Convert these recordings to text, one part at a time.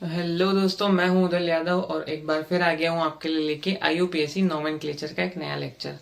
Hello दोस्तों, मैं हूं उदल यादव और एक बार फिर आ गया हूं आपके लिए लेके IUPAC नोमेनक्लेचर का एक नया लेक्चर,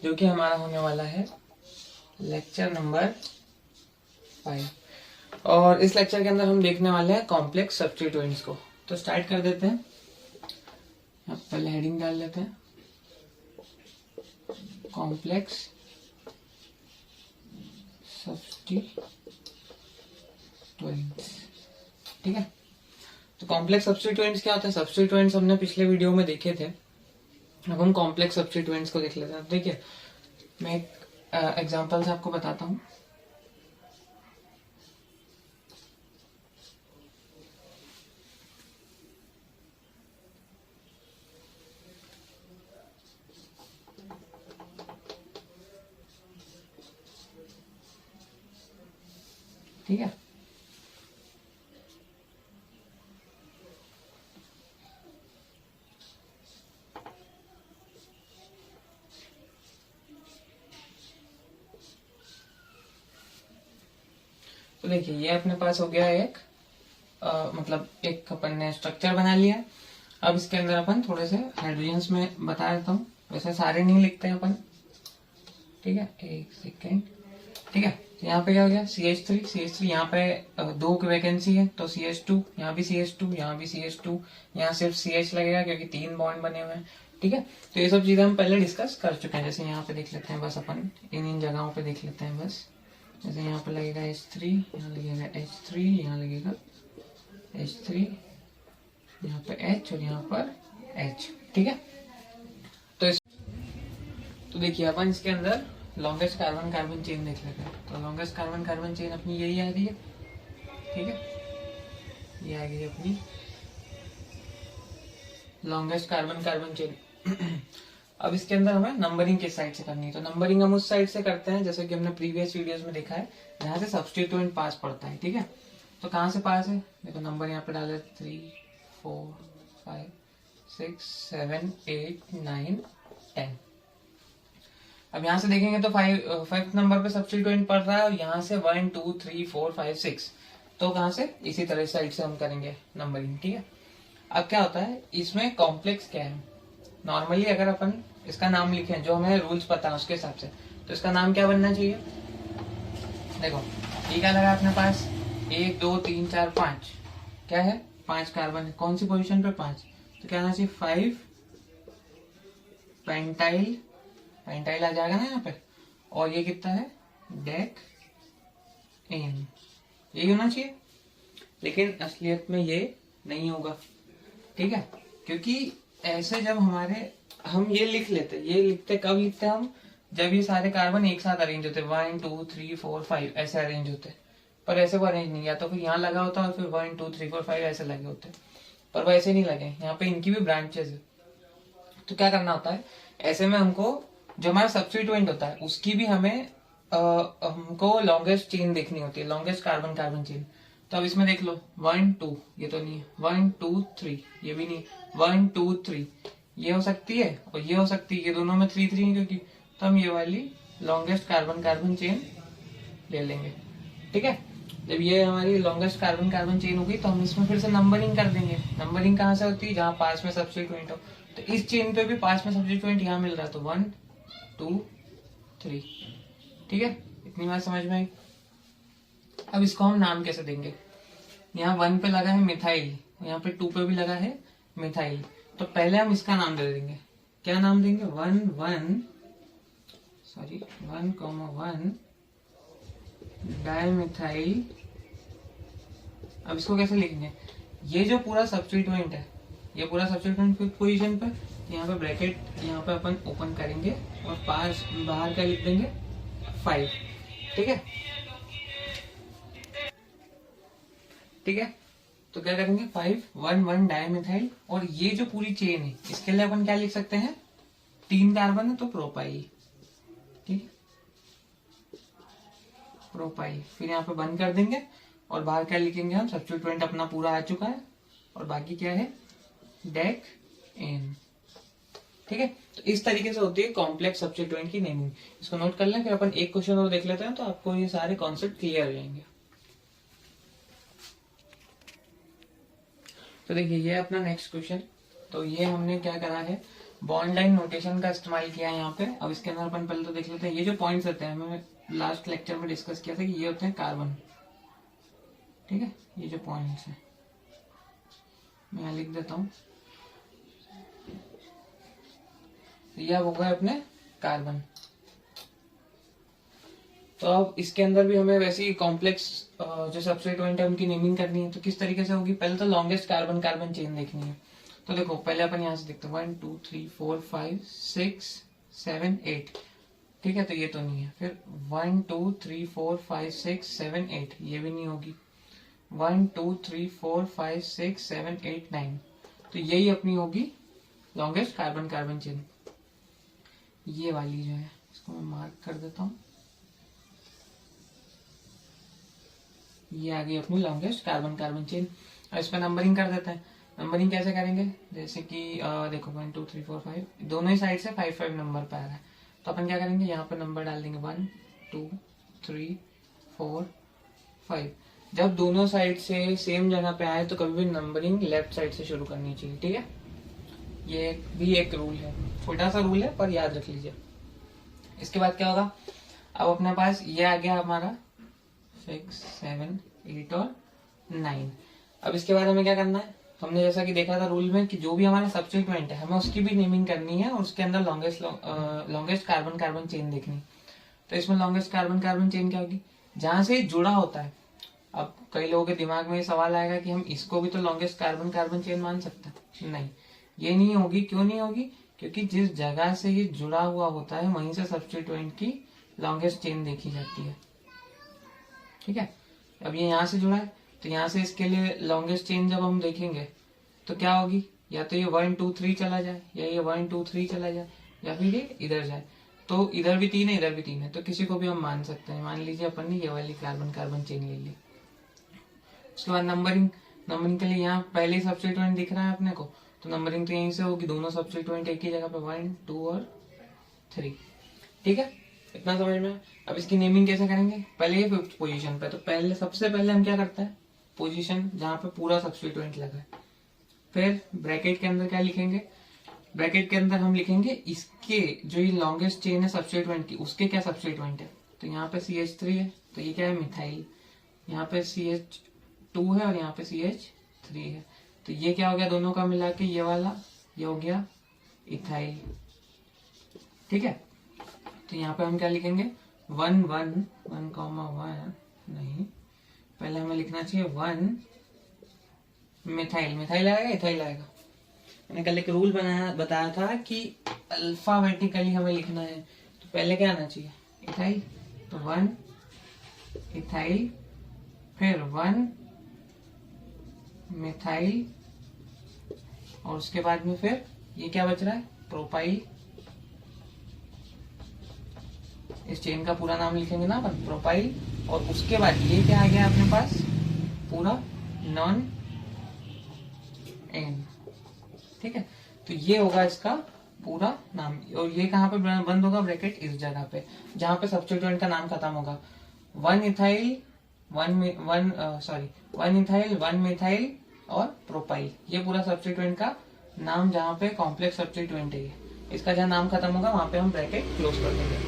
जो कि हमारा होने वाला है लेक्चर नंबर 5। और इस लेक्चर के अंदर हम देखने वाले हैं कॉम्प्लेक्स सब्स्टिट्यूएंट्स को। तो स्टार्ट कर देते हैं। अब पहले हेडिंग डाल लेते हैं, कॉम्प्लेक्स सब्स्टिट्यूएंट्स। ठीक है, तो कॉम्प्लेक्स सब्स्टिट्यूएंट्स क्या होता है? सब्स्टिट्यूएंट्स हमने पिछले वीडियो में देखे थे, अब हम कॉम्प्लेक्स सब्स्टिट्यूएंट्स को देख लेते हैं। देखिए, मैं एक एग्जांपल से आपको बताता हूँ। ठीक है, तो देखिए ये अपने पास हो गया एक मतलब एक अपन ने स्ट्रक्चर बना लिया। अब इसके अंदर अपन थोड़े से हाइड्रोजन्स में बता देता हूँ, वैसे सारे नहीं लिखते हैं अपन। ठीक है, एक सेकेंड। ठीक है, तो यहाँ पे क्या हो गया? CH3 यहाँ पे दो की वैकेंसी है, तो CH2, यहाँ भी CH2, यहाँ भी CH2, यहाँ सिर्फ CH लगेगा क्योंकि 3 बॉन्ड बने हुए हैं। ठीक है, तो ये सब चीजें हम पहले डिस्कस कर चुके हैं। जैसे यहाँ पे देख लेते हैं, बस अपन इन जगहों पे देख लेते हैं बस। जैसे यहाँ पे लगेगा H3, यहाँ लगेगा H3, यहाँ लगेगा H3, यहाँ पे H और यहाँ पर H। ठीक है, तो तो देखिए अपन इसके अंदर लॉन्गेस्ट कार्बन कार्बन चेन देख लेते हैं। तो लॉन्गेस्ट कार्बन कार्बन चेन अपनी यही आ रही है। ठीक है, ये आ गई अपनी लॉन्गेस्ट कार्बन कार्बन चेन। अब इसके अंदर हमें नंबरिंग किस साइड से करनी है? तो नंबरिंग हम उस साइड से करते हैं जैसे कि हमने प्रीवियस वीडियोस में देखा है, जहाँ से सब्स्टिट्यूएंट पास पड़ता है। ठीक है, तो कहाँ से पास है? देखो नंबर यहाँ पे डाले 3, 4, 5, 6, 7, 8, 9, 10। अब यहाँ से देखेंगे तो 5th नंबर पे सब्स्टिट्यूएंट पड़ रहा है, और यहाँ से 1, 2, 3, 4, 5, 6। तो कहाँ से? इसी तरह साइड से हम करेंगे नंबरिंग। ठीक है, अब क्या होता है इसमें कॉम्प्लेक्स क्या है? नॉर्मली अगर अपन इसका नाम लिखें, जो हमें रूल्स पता है उसके हिसाब से, तो इसका नाम क्या बनना चाहिए? देखो ये क्या लगा अपने पास? 1, 2, 3, 4, 5। क्या है? 5 कार्बन है। कौन सी पोजीशन पे? 5। तो क्या आना चाहिए? 5 पेंटाइल। पेंटाइल आ जाएगा ना यहाँ पे। और ये कितना है? Decane. यही होना चाहिए, लेकिन असलियत में ये नहीं होगा। ठीक है, क्योंकि ऐसे जब हमारे हम ये लिख लेते, ये लिखते कब लिखते हम? जब ये सारे कार्बन एक साथ अरेंज होते, 1, 2, 3, 4, 5 ऐसे अरेंज होते। पर ऐसे वो अरेंज नहीं, या तो फिर यहाँ लगा होता और फिर 1, 2, 3, 4, 5 ऐसे लगे होते, पर वो ऐसे नहीं लगे। यहाँ पे इनकी भी ब्रांचेस है। तो क्या करना होता है ऐसे में? हमको जो हमारा सब्स्टिट्यूएंट होता है उसकी भी हमें हमको लॉन्गेस्ट चेन देखनी होती है, लॉन्गेस्ट कार्बन कार्बन चेन। तो अब इसमें देख लो 1, 2, ये तो नहीं है। 1, 2, 3, ये भी नहीं। 1, 2, 3 ये हो सकती है और ये हो सकती है, ये दोनों में 3, 3 है क्योंकि। तो हम ये वाली लॉन्गेस्ट कार्बन कार्बन चेन ले लेंगे। ठीक है, जब ये हमारी लॉन्गेस्ट कार्बन कार्बन चेन होगी तो हम इसमें फिर से नंबरिंग कर देंगे। नंबरिंग कहाँ से होती है? जहाँ पास में सब्स्टिट्यूएंट हो। तो इस चेन पे भी पास में सब्स्टिट्यूएंट यहाँ मिल रहा है, तो 1, 2, 3। ठीक है, इतनी बात समझ में आई। अब इसको हम नाम कैसे देंगे? यहाँ 1 पे लगा है मिथाइल, यहाँ पे 2 पे भी लगा है मिथाइल। तो पहले हम इसका नाम दे देंगे। क्या नाम देंगे? 1, 1 डाइमिथाइल। अब इसको कैसे लिखेंगे? ये जो पूरा सब्स्टिट्यूएंट है, ये पूरा सब्स्टिट्यूएंट फिफ्थ पोजीशन पे, यहाँ पे ब्रैकेट यहाँ पे अपन ओपन करेंगे और पास बाहर क्या लिख देंगे? 5। ठीक है, ठीक है, तो क्या करेंगे? 5, 1 डाइमिथाइल। और ये जो पूरी चेन है इसके लिए अपन क्या लिख सकते हैं? 3 कार्बन है तो प्रोपाइल। ठीक है, प्रोपाइल। फिर यहाँ पे बंद कर देंगे और बाहर क्या लिखेंगे हम? सब्स्टिट्यूएंट अपना पूरा आ चुका है और बाकी क्या है? Decane. ठीक है, तो इस तरीके से होती है कॉम्प्लेक्स सब्स्टिट्यूएंट की नेमिंग। इसको नोट कर लें, फिर अपन एक क्वेश्चन और देख लेते हैं तो आपको ये सारे कॉन्सेप्ट क्लियर हो जाएंगे। तो देखिए ये अपना नेक्स्ट क्वेश्चन। तो ये हमने क्या करा है, बॉन्ड लाइन नोटेशन का इस्तेमाल किया है यहाँ पे। अब इसके अंदर अपन पहले तो देख लेते हैं ये जो पॉइंट्स होते हैं, हमें लास्ट लेक्चर में डिस्कस किया था कि ये होते हैं कार्बन। ठीक है, ये जो पॉइंट्स हैं मैं यहाँ लिख देता हूँ, ये अब हो गए अपने कार्बन। तो अब इसके अंदर भी हमें वैसे ही कॉम्प्लेक्स जो सबस्टिट्यूएंट है उनकी नेमिंग करनी है। तो किस तरीके से होगी, पहले तो लॉन्गेस्ट कार्बन कार्बन चेन देखनी है। तो देखो पहले अपन यहाँ से देखते हैं 1 2 3 4 5 6 7 8। ठीक है, तो ये तो नहीं है। फिर 1 2 3 4 5 6 7 8, ये भी नहीं होगी। 1 2 3 4 5 6 7 8 9, तो यही अपनी होगी लॉन्गेस्ट कार्बन कार्बन चेन। ये वाली जो है इसको मैं मार्क कर देता हूँ, ये आ गई अपनी लॉन्गेस्ट कार्बन कार्बन चेन। और इस पर नंबरिंग कर देते हैं। नंबरिंग कैसे करेंगे, जैसे कि देखो 1 2 3 4 5, दोनों ही साइड से 5 5 नंबर पे आ रहा है। तो अपन क्या करेंगे, यहाँ पर नंबर डाल देंगे 1 2 3 4 5। जब दोनों साइड से सेम जगह पे आए तो कभी भी नंबरिंग लेफ्ट साइड से शुरू करनी चाहिए। ठीक है, ये भी एक रूल है, छोटा सा रूल है पर याद रख लीजिए। इसके बाद क्या होगा, अब अपने पास ये आ गया हमारा 6 7 8 और 9। अब इसके बाद हमें क्या करना है, हमने जैसा कि देखा था रूल में कि जो भी हमारा सब्स्टिट्यूएंट है हमें उसकी भी नेमिंग करनी है और उसके अंदर लॉन्गेस्ट कार्बन कार्बन चेन देखनी। तो इसमें लॉन्गेस्ट कार्बन कार्बन चेन क्या होगी, जहां से जुड़ा होता है। अब कई लोगों के दिमाग में ये सवाल आएगा कि हम इसको भी तो लॉन्गेस्ट कार्बन कार्बन चेन मान सकते हैं। नहीं, ये नहीं होगी। क्यों नहीं होगी, क्योंकि जिस जगह से ये जुड़ा हुआ होता है वहीं से सब्स्टिट्यूएंट की लॉन्गेस्ट चेन देखी जाती है। ठीक है, अब ये यहाँ से जुड़ा है तो यहाँ से इसके लिए लॉन्गेस्ट चेन जब हम देखेंगे तो क्या होगी, या तो ये 1 2 3 चला जाए, या ये 1 2 3 चला जाए, या फिर ये इधर जाए। तो इधर भी 3 है, इधर भी 3 है, तो किसी को भी हम मान सकते हैं। मान लीजिए अपन ने ये वाली कार्बन कार्बन चेन ले ली। उसके बाद नंबरिंग, नंबरिंग के लिए यहाँ पहले सब्स्टिट्यूएंट दिख रहा है अपने को, तो नंबरिंग तो यहीं से होगी, दोनों सब्स्टिट्यूएंट एक ही जगह पे 1 2 और 3। ठीक है, इतना समझ में। अब इसकी नेमिंग कैसे करेंगे, पहले ये 5th पोजीशन पे, तो पहले सबसे पहले हम क्या करते हैं, पोजीशन जहां पे पूरा सब्स्टिट्यूएंट लगा है। फिर ब्रैकेट के अंदर क्या लिखेंगे, ब्रैकेट के अंदर हम लिखेंगे इसके जो ये लॉन्गेस्ट चेन है सब्स्टिट्यूएंट की, उसके क्या सब्स्टिट्यूएंट है। तो यहाँ पे CH3 है, तो ये क्या है, मिथाइल। यहाँ पे CH2 है और यहाँ पे CH3 है, तो ये क्या हो गया, दोनों का मिला के ये वाला, ये हो गया इथाइल। ठीक है, तो यहाँ पे हम क्या लिखेंगे 1 1 1 1 नहीं, पहले हमें लिखना चाहिए 1 मिथाइल। मिथाइल आएगा, इथाइल आएगा। मैंने कल एक रूल बताया था कि अल्फाबेटिकली हमें लिखना है, तो पहले क्या आना चाहिए, इथाइल। तो 1 इथाइल, फिर 1 मिथाइल, और उसके बाद में फिर ये क्या बच रहा है, प्रोपाइल। इस चेन का पूरा नाम लिखेंगे ना अपन, प्रोपाइल। और उसके बाद ये क्या आ गया अपने पास, पूरा नॉन एन। ठीक है, तो ये होगा इसका पूरा नाम। और ये कहाँ पे बंद होगा, ब्रैकेट इस जगह पे जहां पे सब्स्टिट्यूएंट का नाम खत्म होगा। 1 इथाइल 1 इथाइल 1 मिथाइल और प्रोपाइल, ये पूरा सब्स्टिट्यूएंट का नाम जहाँ पे कॉम्प्लेक्स सब्स्टिट्यूएंट है। इसका जहाँ नाम खत्म होगा वहां पे हम ब्रैकेट क्लोज कर देंगे।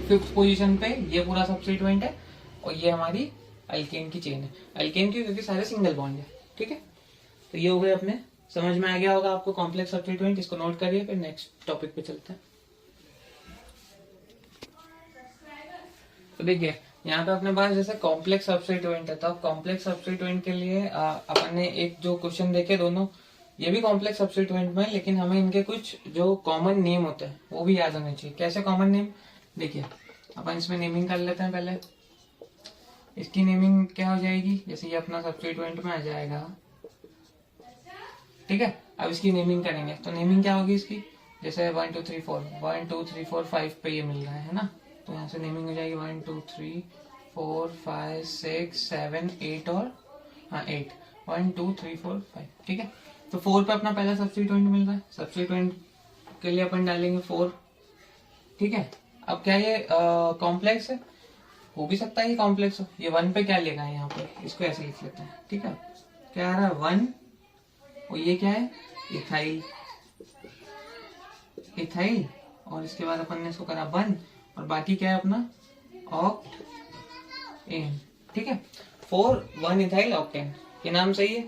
5th पोजीशन पे ये पूरा सब्स्टिट्यूएंट है और ये हमारी अल्केन की चेन है। अल्केन की क्योंकि सारे सिंगल बॉन्ड है। ठीक है, तो ये हो गए अपने, समझ में आ गया होगा आपको कॉम्प्लेक्स सब्स्टिट्यूएंट। इसको नोट करिए, फिर नेक्स्ट टॉपिक पे चलते हैं। तो देखिए यहाँ पे अपने पास जैसे कॉम्प्लेक्स सब्स्टिट्यूएंट है, तो अब कॉम्प्लेक्स सब्स्टिट्यूएंट के लिए अपन ने एक जो क्वेश्चन देखे दोनों, ये भी कॉम्प्लेक्स सब्स्टिट्यूएंट में, लेकिन हमें इनके कुछ जो कॉमन नेम होते हैं वो भी याद होने चाहिए। कैसे कॉमन नेम, देखिए अपन इसमें नेमिंग कर लेते हैं। पहले इसकी नेमिंग क्या हो जाएगी, जैसे ये अपना सब्स्टिट्यूएंट में आ जाएगा। ठीक है, अब इसकी नेमिंग करेंगे, तो नेमिंग क्या होगी इसकी, जैसे 1 2 3 4 1 2 3 4 5 पे ये मिल रहा है ना, तो यहाँ से नेमिंग हो जाएगी 1 2 3 4 5 6 7 8 और 8 1 2 3 4 5। ठीक है, तो 4 पे अपना पहला सब्स्टिट्यूएंट मिल रहा है, सब्स्टिट्यूएंट के लिए अपन डालेंगे 4। ठीक है, अब क्या ये कॉम्प्लेक्स है, हो भी सकता है ये कॉम्प्लेक्स हो। ये 1 पे क्या लेगा है यहाँ पे, इसको ऐसे लिख लेते हैं। ठीक है, क्या आ रहा है 1 और ये क्या है, इथाइल, इथाइल। और इसके बाद अपन ने इसको करा बंद, और बाकी क्या है अपना, ऑक्टेन। ठीक है, 4 1 इथाइल ऑक्टेन। ये नाम सही है?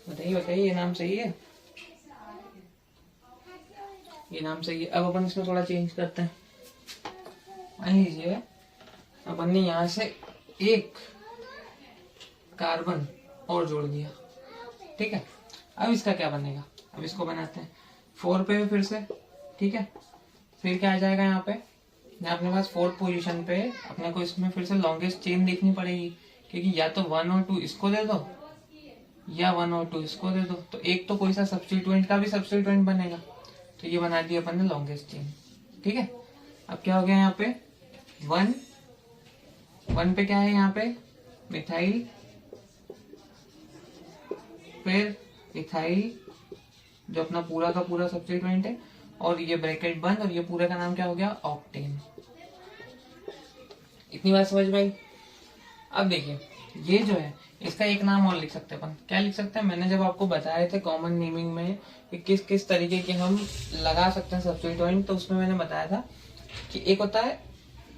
बताइए बताइए, ये नाम सही है? ये नाम सही है। अब अपन इसमें थोड़ा चेंज करते हैं। मान लीजिए अपन ने यहां से एक कार्बन और जोड़ दिया, ठीक है। अब इसका क्या बनेगा, अब इसको बनाते हैं 4 पे फिर से, ठीक है। फिर क्या आ जाएगा यहाँ पे, यहाँ अपने पास 4th पोजीशन पे अपने को इसमें फिर से लॉन्गेस्ट चेन देखनी पड़ेगी, क्योंकि या तो 1 और 2 इसको दे दो, या 1 और 2 इसको दे दो, तो एक तो कोई सा सब्स्टिट्यूएंट का भी सब्स्टिट्यूएंट बनेगा। तो ये बना दिया अपन ने लॉन्गेस्ट चेन, ठीक है। अब क्या हो गया यहाँ पे, 1 पे क्या है यहाँ पे, मिथाइल, फिर इथाइल जो अपना पूरा का पूरा सब्स्टिट्यूएंट है, और ये ब्रैकेट बंद, और ये पूरे का नाम क्या हो गया, ऑक्टेन। इतनी बात समझ में आई? अब देखिए ये जो है इसका एक नाम और लिख सकते हैं अपन। क्या लिख सकते हैं, मैंने जब आपको बताए थे कॉमन नेमिंग में कि किस किस तरीके के हम लगा सकते हैं सब्स्टिट्यूएंट, तो उसमें मैंने बताया था कि एक होता है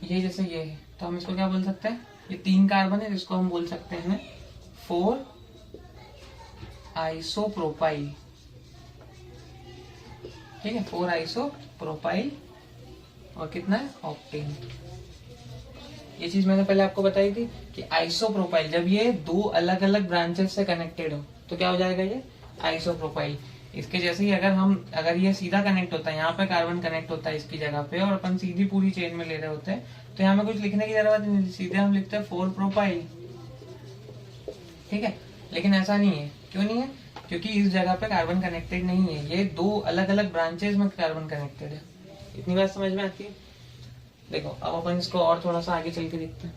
ये, जैसे ये है तो हम इसको क्या बोल सकते हैं, ये 3 कार्बन है जिसको हम बोल सकते हैं 4 आइसोप्रोपाइल, ठीक है, 4 आइसोप्रोपाइल, और कितना है, ऑक्टेन। ये चीज मैंने पहले आपको बताई थी कि आइसोप्रोपाइल जब ये 2 अलग अलग ब्रांचेस से कनेक्टेड हो तो क्या हो जाएगा, ये आइसोप्रोपाइल। इसके जैसे ही अगर ये सीधा कनेक्ट होता है, यहाँ पे कार्बन कनेक्ट होता है इसकी जगह पे, और अपन सीधी पूरी चेन में ले रहे होते हैं, तो यहाँ में कुछ लिखने की जरूरत नहीं, सीधे हम लिखते हैं 4 प्रोपाइल, ठीक है। लेकिन ऐसा नहीं है, क्यों नहीं है, क्योंकि इस जगह पे कार्बन कनेक्टेड नहीं है, ये 2 अलग अलग ब्रांचेस में कार्बन कनेक्टेड है। इतनी बात समझ में आती है? देखो अब अपन इसको और थोड़ा सा आगे चल के देखते हैं।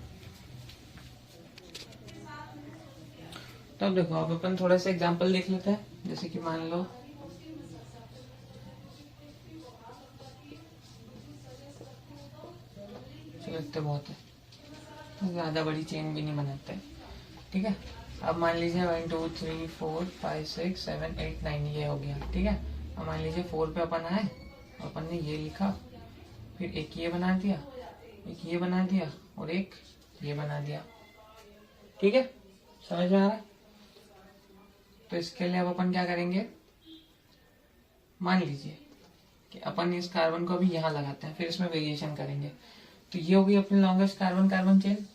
तो अब देखो, अब अपन थोड़ा सा एग्जांपल देख लेते हैं। जैसे कि मान लो चलो इतने बहुत है, ज्यादा बड़ी चेन भी नहीं बनाते, ठीक है। अब मान लीजिए 1 2 3 4 5 6 7 8 9 ये हो गया, ठीक है। अब मान लीजिए 4 पे अपन आए, अपन ने ये लिखा, फिर एक ये बना दिया, एक ये बना दिया, और एक ये बना दिया, ठीक है। समझ में आ रहा है? तो इसके लिए अब अपन क्या करेंगे, मान लीजिए कि अपन इस कार्बन को अभी यहाँ लगाते हैं, फिर इसमें वेरिएशन करेंगे, तो ये होगी अपनी लॉन्गेस्ट कार्बन कार्बन चेन,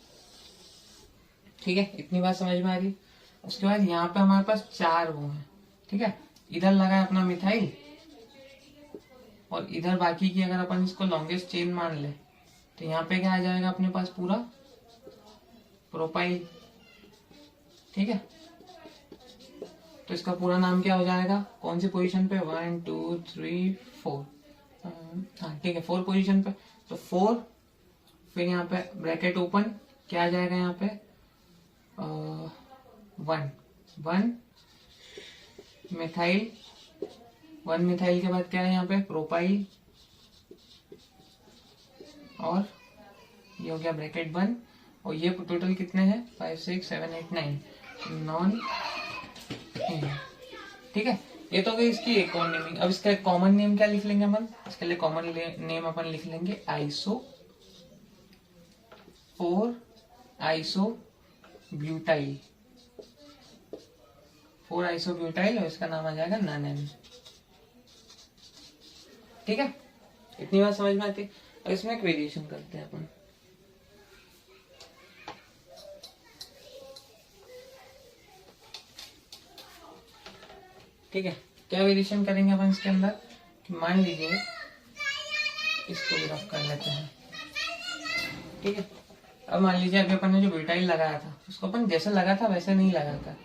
ठीक है। इतनी बात समझ में आ रही? उसके बाद यहाँ पे हमारे पास 4 वो हैं, ठीक है। इधर लगा है अपना मिथाइल, और इधर बाकी की अगर अपन इसको लॉन्गेस्ट चेन मान ले, तो यहाँ पे क्या आ जाएगा अपने पास, पूरा प्रोपाइल, ठीक है। तो इसका पूरा नाम क्या हो जाएगा, कौन सी पोजीशन पे, 1 2 3 4, हाँ ठीक है, 4 पोजीशन पे। तो 4, फिर यहाँ पे ब्रैकेट ओपन, क्या आ जाएगा यहाँ पे, 1 मिथाइल, 1 मिथाइल के बाद क्या है यहाँ पे, प्रोपाइल, और ये हो गया ब्रैकेट बंद, और ये टोटल कितने हैं, 5 6 7 8 9 नॉन, ठीक है। ये तो गई इसकी एक और नेमिंग। अब इसका कॉमन नेम क्या लिख लेंगे अपन, इसके लिए कॉमन नेम अपन लिख लेंगे iso 4 iso butyl, 4 iso butyl, और इसका नाम आ जाएगा नॉन, ठीक है। इतनी बात समझ में आती है? और इसमें एक वेरिएशन करते हैं अपन, ठीक है। क्या वेरिएशन करेंगे अपन इसके अंदर, कि मान लीजिए इसको भी रफ कर लेते हैं, ठीक है। अब मान लीजिए अभी अपन ने जो ब्यूटाइल लगाया था उसको अपन जैसे लगा था वैसे नहीं लगाता,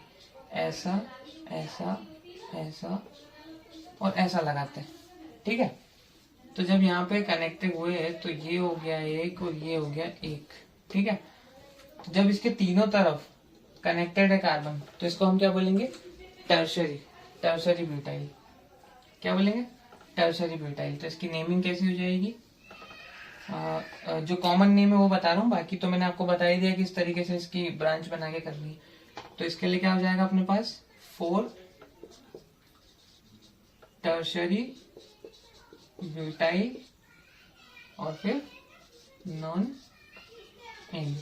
ऐसा ऐसा ऐसा और ऐसा लगाते हैं, ठीक है। तो जब यहाँ पे कनेक्टेड हुए तो ये हो गया एक और ये हो गया एक, ठीक है। तो जब इसके तीनों तरफ कनेक्टेड है कार्बन, तो इसको हम क्या बोलेंगे, टर्शरी, टर्शरी ब्यूटाइल। क्या बोलेंगे, टर्शरी ब्यूटाइल। तो इसकी नेमिंग कैसी हो जाएगी, जो कॉमन नेम है वो बता रहा हूँ, बाकी तो मैंने आपको बता ही दिया कि इस तरीके से इसकी ब्रांच बना के करनी है। तो इसके लिए क्या हो जाएगा अपने पास 4 टर्शरी ब्यूटाइल और फिर नॉन एन।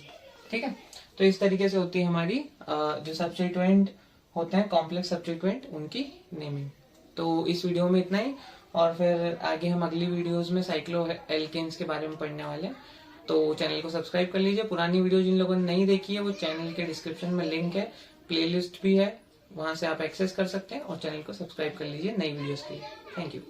ठीक है, तो इस तरीके से होती है हमारी जो सब्स्टिट्यूएंट होते हैं कॉम्प्लेक्स सब्स्टिट्यूएंट उनकी नेमिंग। तो इस वीडियो में इतना ही, और फिर आगे हम अगली वीडियोस में साइक्लो एल्केन्स के बारे में पढ़ने वाले हैं। तो चैनल को सब्सक्राइब कर लीजिए। पुरानी वीडियो जिन लोगों ने नहीं देखी है वो चैनल के डिस्क्रिप्शन में लिंक है, प्लेलिस्ट भी है, वहां से आप एक्सेस कर सकते हैं और चैनल को सब्सक्राइब कर लीजिए नई वीडियोस के लिए। Thank you.